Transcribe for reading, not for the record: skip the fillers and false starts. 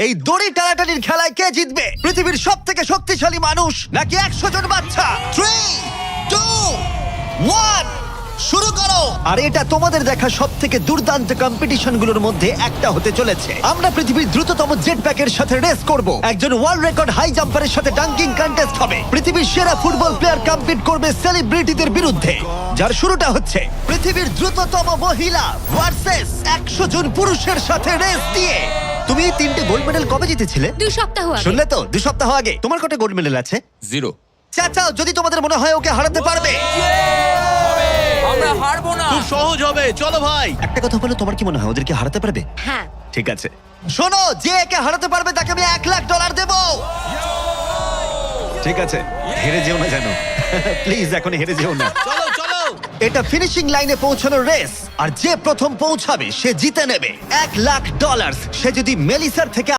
এই দড়ি টানাটানির খেলায় কে জিতবে? পৃথিবীর সব থেকে শক্তিশালী মানুষ নাকি 100 জন বাচ্চা? 3, 2, 1 শুরু করো। আর এটা তোমাদের দেখা সব থেকে দুর্দান্ত কম্পিটিশনগুলোর মধ্যে একটা হতে চলেছে। আমরা পৃথিবীর দ্রুততম জেট প্যাকের সাথে রেস করব, একজন ওয়ার্ল্ড রেকর্ড হাই জাম্পারের সাথে ডাঙ্কিং কন্টেস্ট হবে, পৃথিবীর সেরা ফুটবল প্লেয়ার কম্পিট করবে সেলিব্রিটিদের বিরুদ্ধে। যার শুরুটা হচ্ছে পৃথিবীর দ্রুততম মহিলা ভার্সেস 100 জন পুরুষের সাথে রেস দিয়ে। তুমি এই 3টে গোল্ড মেডেল কবে জিতেছিলে? 2 সপ্তাহ আগে। শুনলে তো, 2 সপ্তাহ আগে। তোমার কটা গোল্ড মেডেল আছে? 0। চাচাও, যদি তোমাদের মনে হয় ওকে হারাতে পারবে। আমরা হারবো না। খুব সহজ হবে, চলো ভাই। একটা কথা বলো, তোমার কি মনে হয় ওদেরকে হারাতে পারবে? হ্যাঁ। ঠিক আছে, শোনো, যে একে হারাতে পারবে তাকে আমি $1,00,000 দেব। ঠিক আছে, হেরে যেও না জানো। প্লিজ এখন হেরে যেও না। চলো চলো। এটা ফিনিশিং লাইনে পৌঁছানোর রেস, আর যে প্রথম পৌঁছাবে সে জিতে নেবে $1,00,000। সে যদি মেলিসার থেকে